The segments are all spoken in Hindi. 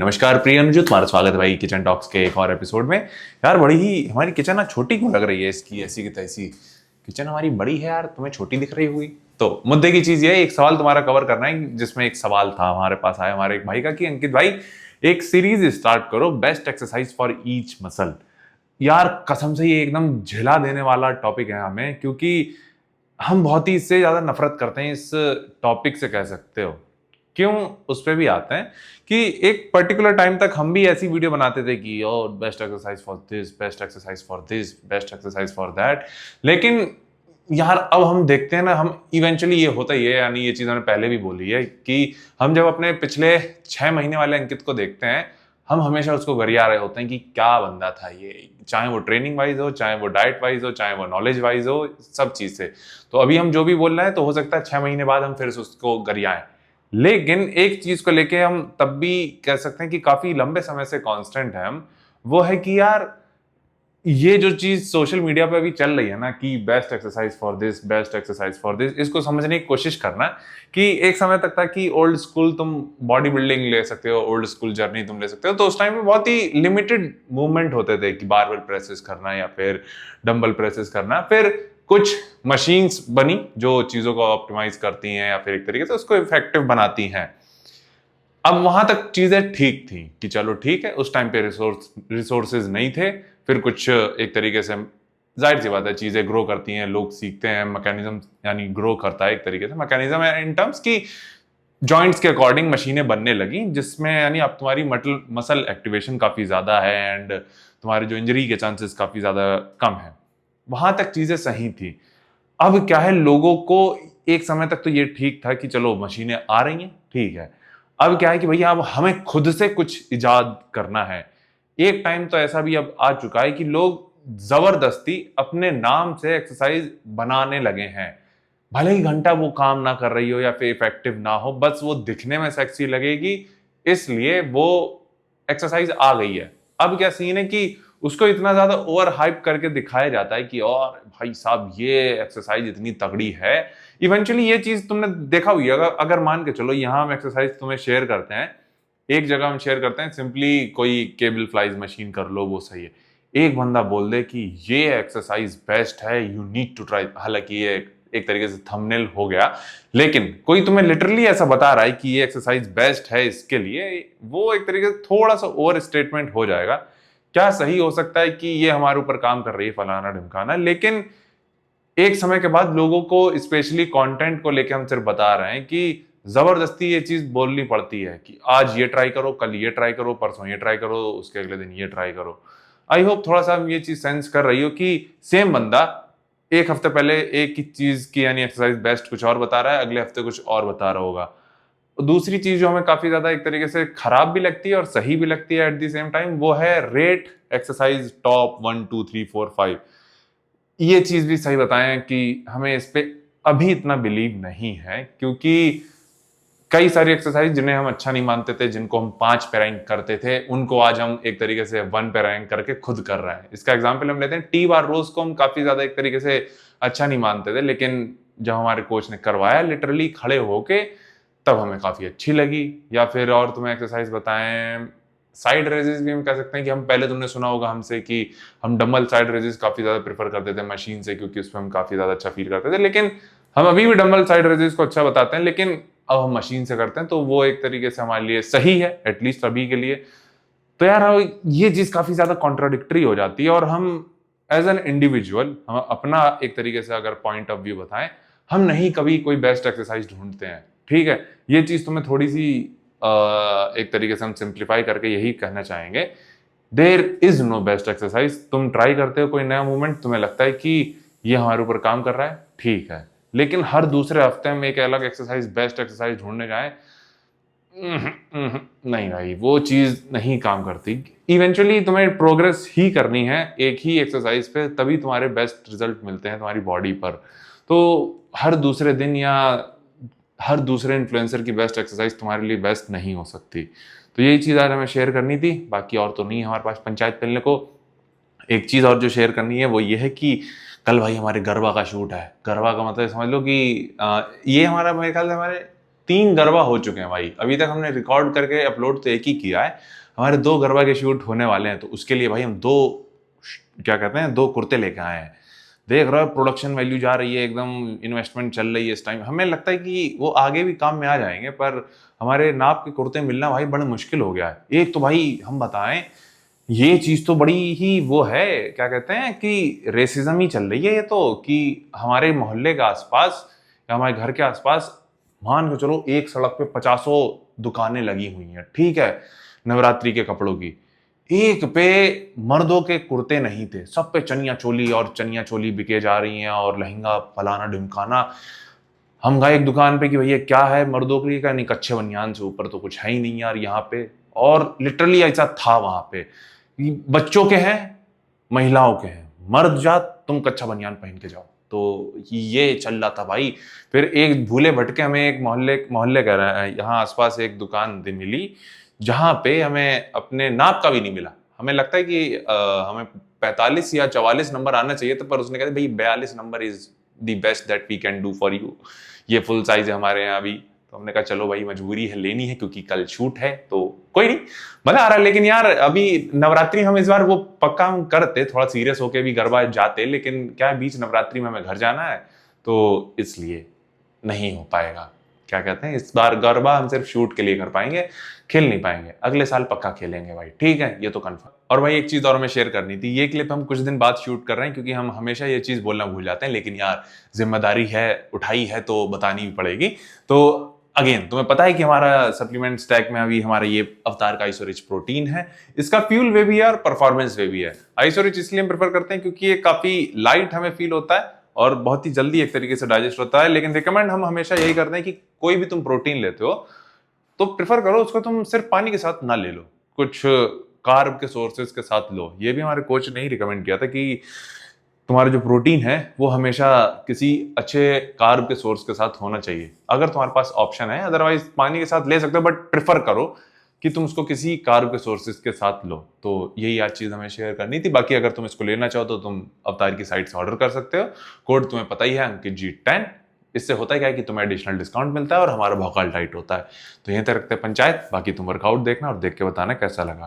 नमस्कार प्रिय अनुज, तुम्हारा स्वागत है भाई किचन टॉक्स के एक और एपिसोड में। यार बड़ी ही हमारी किचन ना छोटी क्यों लग रही है, इसकी ऐसी की तैसी। किचन हमारी बड़ी है यार, तुम्हें छोटी दिख रही होगी। तो मुद्दे की चीज ये है, एक सवाल तुम्हारा कवर करना है, जिसमें एक सवाल था हमारे पास आया हमारे एक भाई का कि अंकित भाई एक सीरीज स्टार्ट करो, best exercise for each muscle. यार कसम से ये एकदम झिला देने वाला टॉपिक है हमें, क्योंकि हम बहुत ही इससे ज्यादा नफरत करते हैं, इस टॉपिक से कह सकते हो। क्यों, उस पर भी आते हैं कि एक पर्टिकुलर टाइम तक हम भी ऐसी वीडियो बनाते थे कि और best exercise for this, best exercise for this, best exercise for that. लेकिन यार अब हम देखते हैं ना, हम इवेंचुअली ये होता ही है, यानी ये चीज मैंने पहले भी बोली है कि हम जब अपने पिछले 6 महीने वाले अंकित को देखते हैं, हम हमेशा उसको गरिया रहे होते हैं कि क्या बंदा था ये, चाहे वो ट्रेनिंग वाइज हो, चाहे वो डाइट वाइज हो, चाहे वो नॉलेज वाइज हो, सब चीज से। तो अभी हम जो भी बोल रहे हैं, तो हो सकता है 6 महीने बाद हम फिर से उसको गरियाएं। लेकिन एक चीज को लेके हम तब भी कह सकते हैं कि काफी लंबे समय से कांस्टेंट है हम, वो है कि यार ये जो चीज सोशल मीडिया पे अभी चल रही है ना कि best exercise for this, best exercise for this, इसको समझने की कोशिश करना कि एक समय तक था कि ओल्ड स्कूल तुम बॉडी बिल्डिंग ले सकते हो, ओल्ड स्कूल जर्नी तुम ले सकते हो। तो उस टाइम में बहुत ही लिमिटेड मूवमेंट होते थे कि बारबेल प्रेसेस करना या फिर डंबल प्रेसेस करना। फिर कुछ मशीन्स बनी जो चीजों को ऑप्टिमाइज करती हैं या फिर एक तरीके से उसको इफेक्टिव बनाती हैं। अब वहां तक चीजें ठीक थी कि चलो ठीक है, उस टाइम पे रिसोर्सेज नहीं थे। फिर कुछ एक तरीके से जाहिर सी बात है, चीजें ग्रो करती हैं, लोग सीखते हैं, मैकेनिज्म यानी ग्रो करता है एक तरीके से। मैकेनिज्म है इन टर्म्स की जॉइंट्स के अकॉर्डिंग मशीनें बनने लगी, जिसमें यानी अब तुम्हारी मसल एक्टिवेशन काफी ज्यादा है एंड तुम्हारे जो इंजरी के चांसेस काफी ज्यादा कम है। वहां तक चीजें सही थी। अब क्या है, लोगों को एक समय तक तो ये ठीक था कि चलो मशीनें आ रही हैं, ठीक है। अब क्या है कि भैया अब हमें खुद से कुछ इजाद करना है। एक टाइम तो ऐसा भी अब आ चुका है कि लोग जबरदस्ती अपने नाम से एक्सरसाइज बनाने लगे हैं। भले ही घंटा वो काम ना कर रही हो या फिर इफेक्टिव ना हो, बस वो दिखने में सेक्सी लगेगी, इसलिए वो एक्सरसाइज आ गई है। अब क्या सीन है कि उसको इतना ज्यादा ओवर हाइप करके दिखाया जाता है कि और भाई साहब ये एक्सरसाइज इतनी तगड़ी है। इवेंचुअली ये चीज तुमने देखा हुई है, अगर मान के चलो यहाँ हम एक्सरसाइज तुम्हें शेयर करते हैं, एक जगह हम शेयर करते हैं सिंपली कोई केबल फ्लाइज मशीन कर लो, वो सही है। एक बंदा बोल दे कि ये एक्सरसाइज बेस्ट है, यू नीड टू ट्राई, हालांकि ये एक तरीके से थंबनेल हो गया, लेकिन कोई तुम्हें लिटरली ऐसा बता रहा है कि ये एक्सरसाइज बेस्ट है इसके लिए, वो एक तरीके से थोड़ा सा ओवर स्टेटमेंट हो जाएगा। क्या सही हो सकता है कि ये हमारे ऊपर काम कर रही है फलाना ढिमकाना, लेकिन एक समय के बाद लोगों को स्पेशली कंटेंट को लेके हम सिर्फ बता रहे हैं कि जबरदस्ती ये चीज बोलनी पड़ती है कि आज ये ट्राई करो, कल ये ट्राई करो, परसों ये ट्राई करो, उसके अगले दिन ये ट्राई करो। आई होप थोड़ा सा ये चीज सेंस कर रही हो कि सेम बंदा एक हफ्ते पहले एक ही चीज की यानी एक्सरसाइज बेस्ट कुछ और बता रहा है, अगले हफ्ते कुछ और बता रहा होगा। दूसरी चीज जो हमें काफी ज्यादा एक तरीके से खराब भी लगती है और सही भी लगती है एट द सेम टाइम, वो है रेट एक्सरसाइज टॉप 1 2 3 4 5। ये चीज भी सही बताएं कि हमें इस पे अभी इतना बिलीव नहीं है, क्योंकि कई सारी एक्सरसाइज जिन्हें हम अच्छा नहीं मानते थे, जिनको हम 5 पे रैंक करते थे, उनको आज हम एक तरीके से 1 पे रैंक करके खुद कर रहे हैं। इसका एग्जांपल हम लेते हैं, टी बार रोज को हम काफी ज्यादा एक तरीके से अच्छा नहीं मानते थे, लेकिन जब हमारे कोच ने करवाया लिटरली खड़े होके, तब हमें काफी अच्छी लगी। या फिर और तुम्हें एक्सरसाइज बताएं, साइड रेजेस भी हम कह सकते हैं कि हम पहले, तुमने सुना होगा हमसे कि हम डंबल साइड रेजेस काफी ज्यादा प्रेफर करते थे मशीन से, क्योंकि उसमें हम काफी ज्यादा अच्छा फील करते थे। लेकिन हम अभी भी डंबल साइड रेजेस को अच्छा बताते हैं, लेकिन अब हम मशीन से करते हैं, तो वो एक तरीके से हमारे लिए सही है, एटलीस्ट अभी के लिए। तो यार ये चीज काफी ज्यादा कॉन्ट्राडिक्टरी हो जाती है, और हम एज एन इंडिविजुअल हम अपना एक तरीके से अगर पॉइंट ऑफ व्यू बताएं, हम नहीं कभी कोई बेस्ट एक्सरसाइज ढूंढते हैं, ठीक है। ये चीज तुम्हें थोड़ी सी एक तरीके से हम सिंप्लीफाई करके यही कहना चाहेंगे, there is no best exercise. तुम ट्राई करते हो कोई नया मूवमेंट, तुम्हें लगता है कि ये हमारे ऊपर काम कर रहा है, ठीक है, लेकिन हर दूसरे हफ्ते हम एक अलग एक्सरसाइज, बेस्ट एक्सरसाइज ढूंढने जाए, नहीं भाई, वो चीज नहीं काम करती। इवेंचुअली तुम्हें प्रोग्रेस ही करनी है एक ही एक्सरसाइज पे, तभी तुम्हारे बेस्ट रिजल्ट मिलते हैं तुम्हारी बॉडी पर। तो हर दूसरे दिन या हर दूसरे इन्फ्लुएंसर की बेस्ट एक्सरसाइज तुम्हारे लिए बेस्ट नहीं हो सकती। तो यही चीज आज हमें शेयर करनी थी, बाकी और तो नहीं हमारे पास पंचायत करने को। एक चीज और जो शेयर करनी है वो ये है कि कल भाई हमारे गरबा का शूट है। गरबा का मतलब समझ लो कि ये हमारा, मेरे ख्याल से हमारे 3 गरबा हो चुके हैं भाई, अभी तक हमने रिकॉर्ड करके अपलोड तो एक ही किया है। हमारे 2 गरबा के शूट होने वाले हैं, तो उसके लिए भाई हम 2 क्या कहते हैं 2 कुर्ते लेके आए हैं। देख रहे हो प्रोडक्शन वैल्यू जा रही है एकदम, इन्वेस्टमेंट चल रही है इस टाइम। हमें लगता है कि वो आगे भी काम में आ जाएंगे, पर हमारे नाप के कुर्ते मिलना भाई बड़ा मुश्किल हो गया है। एक तो भाई हम बताएं, ये चीज तो बड़ी ही वो है, क्या कहते हैं कि रेसिज्म ही चल रही है ये तो, कि हमारे मोहल्ले के आसपास या हमारे घर के आसपास मान के चलो एक सड़क पे 50 दुकानें लगी हुई हैं, ठीक है, नवरात्रि के कपड़ों की। एक पे मर्दों के कुर्ते नहीं थे, सब पे चनिया चोली और चनिया चोली बिके जा रही हैं और लहंगा फलाना ढिमकाना। हम गए एक दुकान पे कि भैया क्या है मर्दों के लिए, क्या नहीं, कच्छे बनियान से ऊपर तो कुछ है ही नहीं यार यहाँ पे। और लिटरली ऐसा था वहां पे, बच्चों के हैं महिलाओं के हैं, मर्द जात तुम कच्छा बनियान पहन के जाओ। तो ये चल रहा था भाई। फिर एक भूले भटके हमें एक मोहल्ले कह रहे हैं यहाँ आसपास एक दुकान मिली, जहां पे हमें अपने नाप का भी नहीं मिला। हमें लगता है कि हमें 45 या 44 नंबर आना चाहिए था, पर उसने कहा भाई 42 number is the best that we can do for you, ये फुल साइज है हमारे यहाँ अभी। तो हमने कहा चलो भाई मजबूरी है, लेनी है क्योंकि कल शूट है, तो कोई नहीं, मजा आ रहा है। लेकिन यार अभी नवरात्रि हम इस बार वो पक्का हम करते, थोड़ा सीरियस होके भी गरबा जाते, लेकिन क्या है बीच नवरात्रि में हमें घर जाना है, तो इसलिए नहीं हो पाएगा। क्या कहते हैं इस बार गरबा हम सिर्फ शूट के लिए कर पाएंगे, खेल नहीं पाएंगे। अगले साल पक्का खेलेंगे भाई, ठीक है, ये तो कंफर्म। और भाई एक चीज और हमें शेयर करनी थी, ये क्लिप हम कुछ दिन बाद शूट कर रहे हैं क्योंकि हम हमेशा ये चीज बोलना भूल जाते हैं, लेकिन यार जिम्मेदारी है उठाई है तो बतानी भी पड़ेगी। तो अगेन तुम्हें पता है कि हमारा सप्लीमेंट स्टैक में अभी हमारा ये अवतार का आइसोरिच प्रोटीन है, इसका फ्यूल वे भी है और परफॉर्मेंस वे भी है। आइसोरिच इसलिए हम प्रेफर करते हैं क्योंकि ये काफी लाइट हमें फील होता है और बहुत ही जल्दी एक तरीके से डाइजेस्ट होता है। लेकिन रिकमेंड हम हमेशा यही करते हैं कि कोई भी तुम प्रोटीन लेते हो तो प्रेफर करो उसको तुम सिर्फ पानी के साथ ना ले लो, कुछ कार्ब के सोर्सेज के साथ लो। ये भी हमारे कोच ने ही रिकमेंड किया था कि तुम्हारा जो प्रोटीन है वो हमेशा किसी अच्छे कार्ब के सोर्स के साथ होना चाहिए, अगर तुम्हारे पास ऑप्शन है। अदरवाइज पानी के साथ ले सकते हो, बट प्रेफर करो कि तुम उसको किसी कार्ब के सोर्सेज के साथ लो। तो यही आज चीज हमें शेयर करनी थी। बाकी अगर तुम इसको लेना चाहो तो तुम अवतार की साइट से ऑर्डर कर सकते हो। कोड तुम्हें पता ही है, अंकित G10। इससे होता है क्या कि तुम्हें एडिशनल डिस्काउंट मिलता है और हमारा भौकाल टाइट होता है। तो यहीं तक रखते हैं पंचायत। बाकी तुम वर्कआउट देखना और देख के बताना कैसा लगा।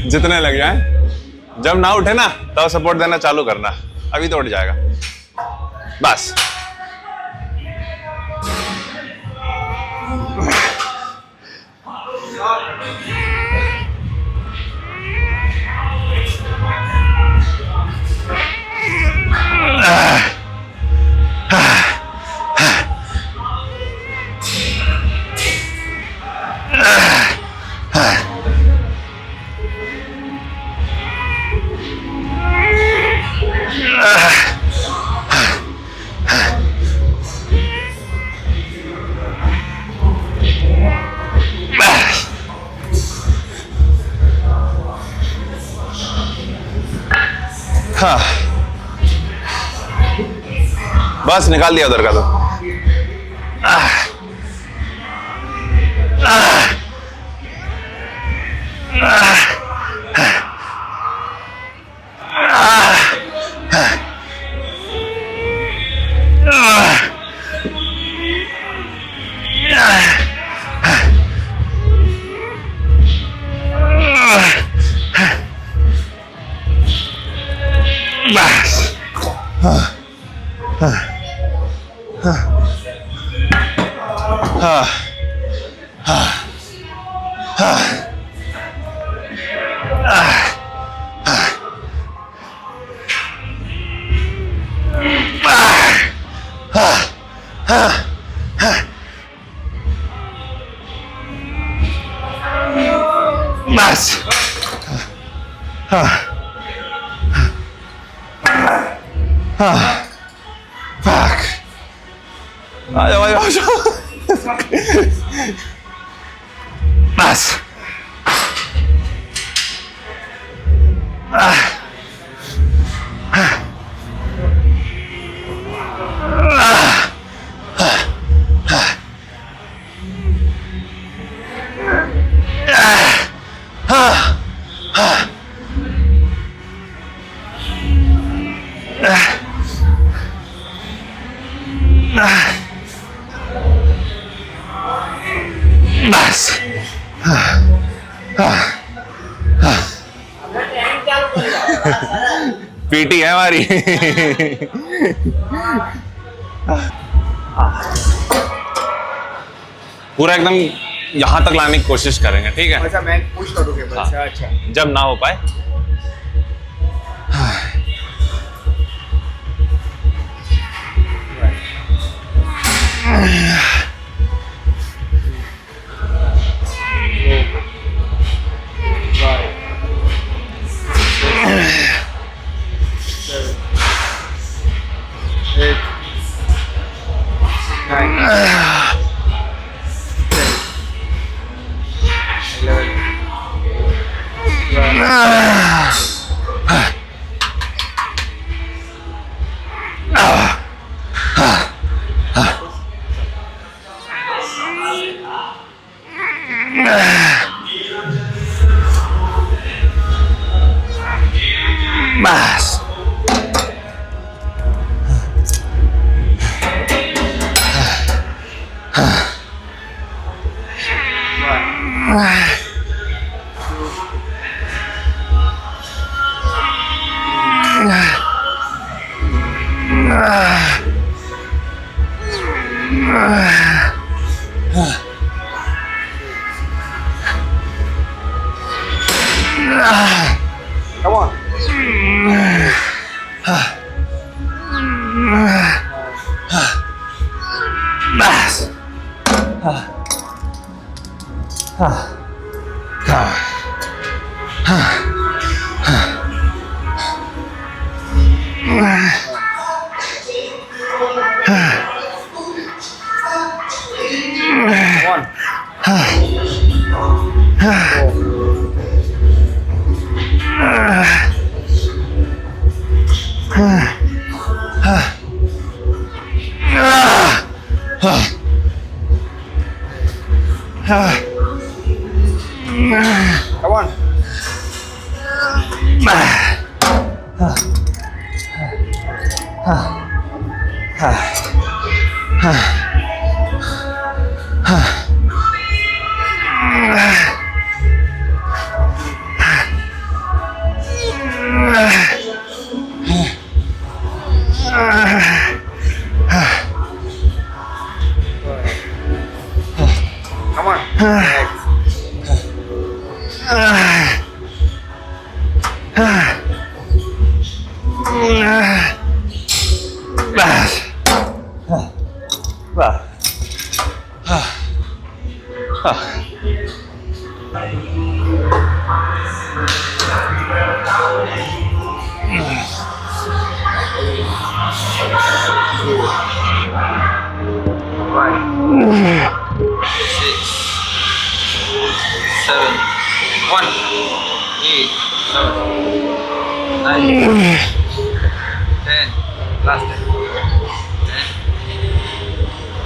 जितने लग जाए, जब ना उठे ना तब सपोर्ट देना चालू करना, अभी तो उठ जाएगा बस। बस निकाल दिया उधर का तो। बस। Fuck. आ जाओ, आ जाओ, आ जाओ। बस। बस। पीटी है हमारी। पूरा एकदम यहाँ तक लाने की कोशिश करेंगे, ठीक है? अच्छा, मैं पुश करूँगा बस। हाँ। अच्छा, जब ना हो पाए। बस। Come on. बस। One. Come on. Come on. Seven, 1, 8, 7, 9, 10, last 10,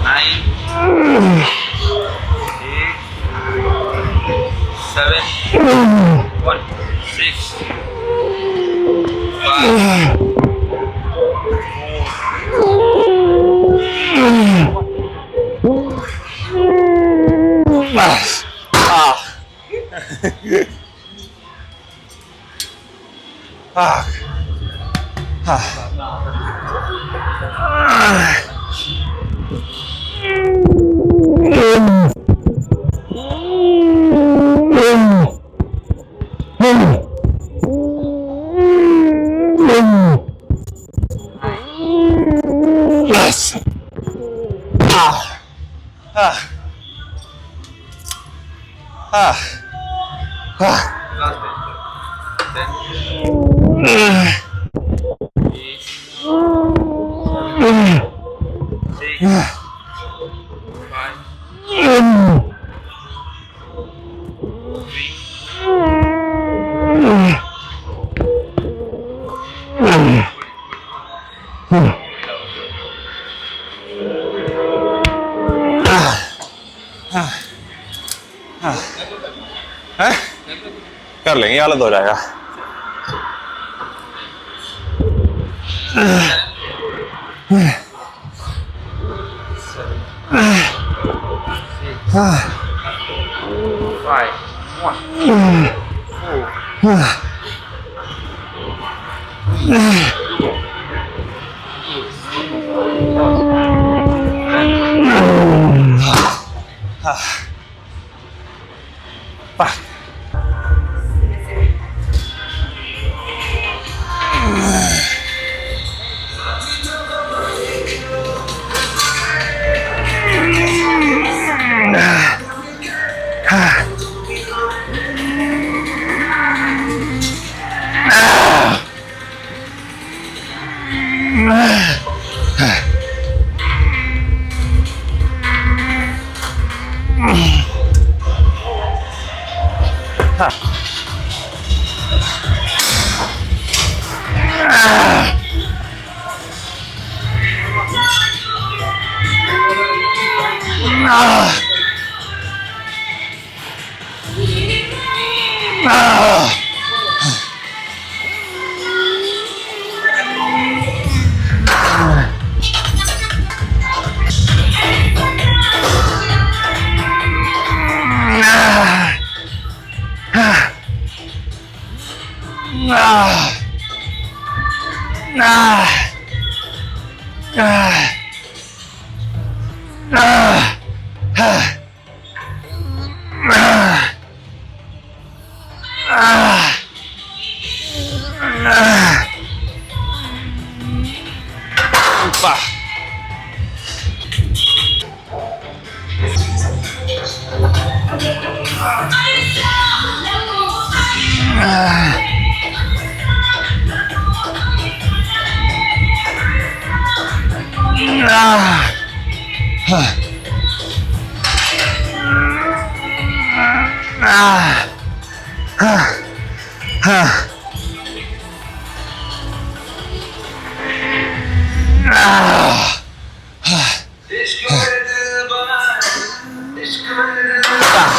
9, 8, 7, 1, 6, 5, बस। बस। Last time. 10, 8, 6, 5, कर लेंगे, हालत हो जाएगा। five, 1, 4,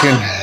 Fucking